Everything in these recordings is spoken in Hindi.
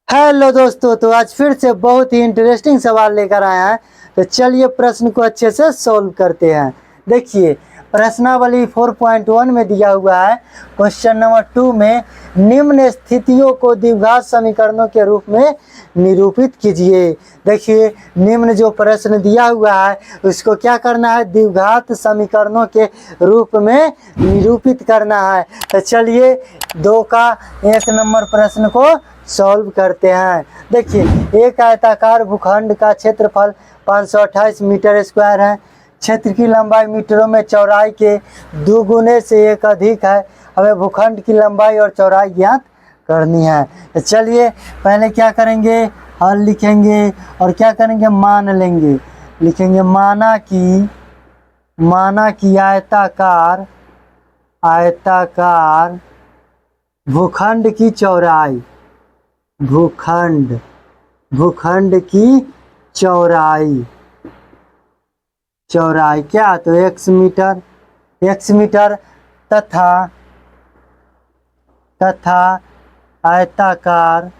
हेलो दोस्तों, तो आज फिर से बहुत ही इंटरेस्टिंग सवाल लेकर आए हैं। तो चलिए प्रश्न को अच्छे से सॉल्व करते हैं। देखिए, प्रश्नावली 4.1 में दिया हुआ है। क्वेश्चन नंबर 2 में निम्न स्थितियों को द्विघात समीकरणों के रूप में निरूपित कीजिए। देखिए, निम्न जो प्रश्न दिया हुआ है उसको क्या करना है, द्विघात समीकरणों के रूप में निरूपित करना है। तो चलिए 2 का 1 नंबर प्रश्न को सॉल्व करते हैं। देखिए, एक आयताकार भूखंड का क्षेत्रफल 528 मीटर स्क्वायर है। क्षेत्र की लंबाई मीटरों में, चौड़ाई के 2 गुने से 1 अधिक है। हमें भूखंड की लंबाई और चौड़ाई ज्ञात करनी है। तो चलिए पहले क्या करेंगे, हल लिखेंगे और क्या करेंगे, मान लेंगे। लिखेंगे माना कि आयताकार भूखंड की चौड़ाई, भूखंड की चौड़ाई क्या, तो x मीटर तथा आयताकार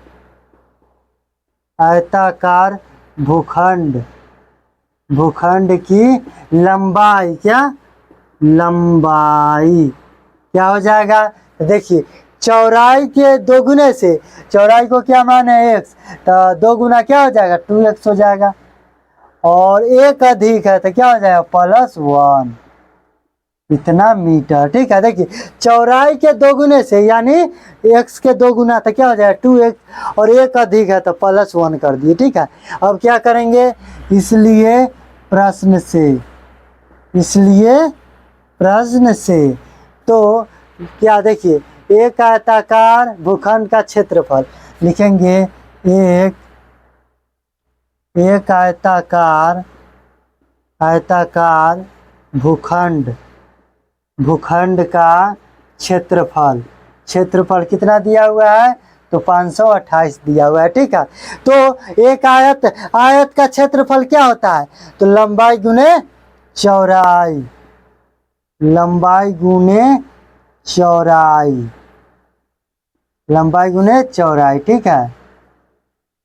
भूखंड की लंबाई क्या हो जाएगा। देखिए, चौड़ाई के 2 गुने से, चौड़ाई को क्या मान है, x, तो 2 गुना क्या हो जाएगा, 2x हो जाएगा। और 1 अधिक है तो क्या हो जाएगा, +1, इतना मीटर। ठीक है, देखिए चौड़ाई के 2 गुने से यानी x के 2 गुना तो क्या हो जाएगा 2x, और 1 अधिक है तो +1 कर दिए। ठीक है, अब क्या करेंगे, इसलिए प्रश्न से तो क्या, देखिए एक आयताकार भूखंड का क्षेत्रफल लिखेंगे, एक आयताकार भूखंड का क्षेत्रफल कितना दिया हुआ है, तो 528 दिया हुआ है। ठीक है, तो एक आयत का क्षेत्रफल क्या होता है, तो लंबाई गुने चौड़ाई, लंबाई गुने चौड़ाई। ठीक है,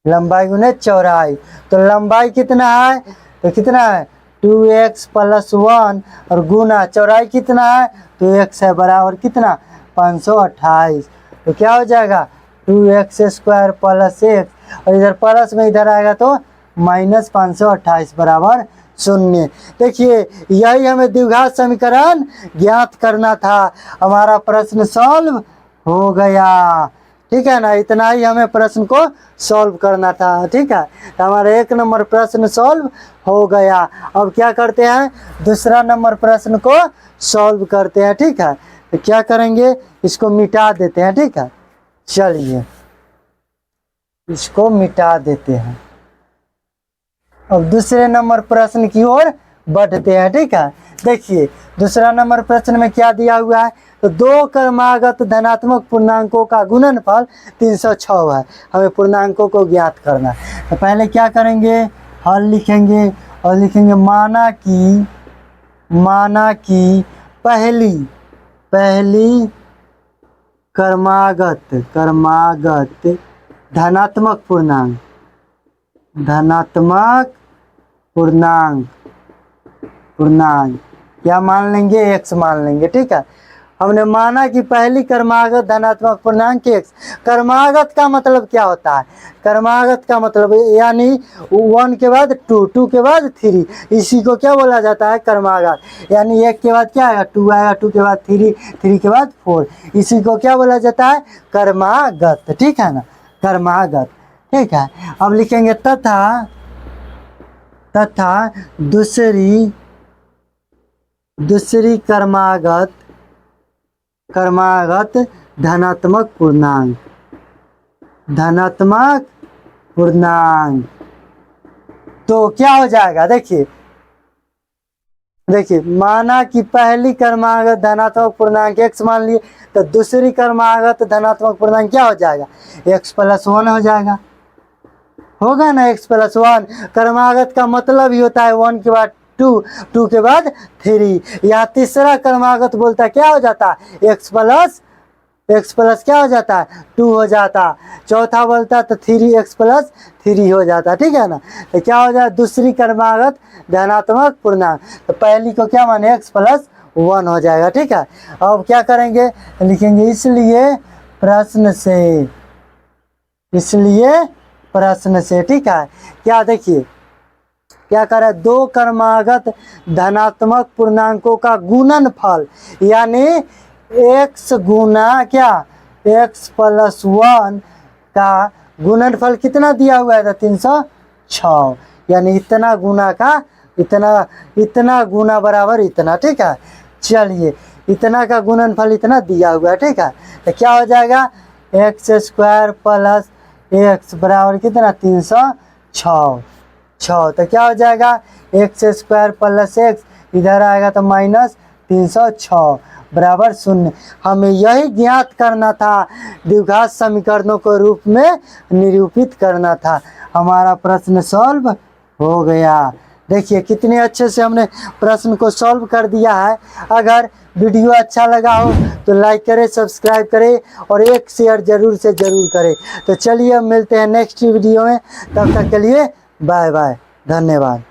लंबाई गुने चौड़ाई, तो लंबाई कितना है, तो कितना है 2x + 1, और गुना चौड़ाई कितना है, तो x है बराबर कितना 528। तो क्या हो जाएगा 2x² + 1, और इधर प्लस में इधर आएगा तो -528 बराबर 0। देखिए, यही हमें द्विघात समीकरण ज्ञात करना था। हमारा प्रश्न सॉल्व हो गया। ठीक है ना, इतना ही हमें प्रश्न को सॉल्व करना था। ठीक है, तो हमारा 1 नंबर प्रश्न सॉल्व हो गया। अब क्या करते हैं, दूसरा नंबर प्रश्न को सॉल्व करते हैं। ठीक है, तो क्या करेंगे, इसको मिटा देते हैं। ठीक है, चलिए इसको मिटा देते हैं। अब दूसरे नंबर प्रश्न की ओर बढ़ते हैं। ठीक है, देखिए दूसरा नंबर प्रश्न में क्या दिया हुआ है, तो 2 क्रमागत धनात्मक पूर्णांकों का गुणनफल 306 है। हमें पूर्णांकों को ज्ञात करना है। तो पहले क्या करेंगे, हल लिखेंगे और लिखेंगे माना कि पहली क्रमागत धनात्मक पूर्णांक क्या मान लेंगे, x मान लेंगे। ठीक है, हमने माना कि पहली क्रमागत धनात्मक पूर्णांक x। क्रमागत का मतलब क्या होता है, क्रमागत का मतलब यानी 1 के बाद 2, 2 के बाद 3, इसी को क्या बोला जाता है, क्रमागत। यानी 1 के बाद क्या आएगा, 2 आएगा, 2 के बाद 3, 3 के बाद 4, इसी को क्या बोला जाता है, क्रमागत। ठीक है ना, क्रमागत। ठीक है, अब लिखेंगे तथा दूसरी क्रमागत धनात्मक पूर्णांक तो क्या हो जाएगा। देखिए माना कि पहली क्रमागत धनात्मक पूर्णांक x मान लिए, तो दूसरी क्रमागत धनात्मक पूर्णांक क्या हो जाएगा, x + 1 हो जाएगा, होगा ना, x + 1। क्रमागत का मतलब ही होता है 1 के बाद 2, 2 के बाद 3। यहाँ तीसरा क्रमागत बोलता क्या हो जाता है, x + एक्स प्लस क्या हो जाता है 2 हो जाता, चौथा बोलता तो 3x प्लस 3 हो जाता, ठीक है ना। तो क्या हो जाए दूसरी क्रमागत धनात्मक पूर्णांक, तो पहली को क्या माने x प्लस 1 हो जाएगा, ठीक है। अब क्या करेंगे, लिखेंगे इसलिए प्रश्न से, ठीक है। क्या देखिए क्या करे, दो क्रमागत धनात्मक पूर्णांकों का गुणनफल यानी x गुना क्या x प्लस 1 का गुणनफल कितना दिया हुआ है 306, यानी इतना गुना का इतना गुना बराबर इतना, ठीक है। चलिए इतना का गुणनफल इतना दिया हुआ है, ठीक है। तो क्या हो जाएगा एक्स स्क्वायर प्लस एक्स बराबर कितना 306, तो क्या हो जाएगा एक्स स्क्वायर प्लस एक्स इधर आएगा तो माइनस 306 बराबर 0। हमें यही ज्ञात करना था, द्विघात समीकरणों को रूप में निरूपित करना था। हमारा प्रश्न सॉल्व हो गया। देखिए कितने अच्छे से हमने प्रश्न को सॉल्व कर दिया है। अगर वीडियो अच्छा लगा हो तो लाइक करें, सब्सक्राइब करें और एक शेयर जरूर से जरूर करें। तो चलिए अब मिलते हैं नेक्स्ट वीडियो में, तब तक के लिए बाय बाय, धन्यवाद।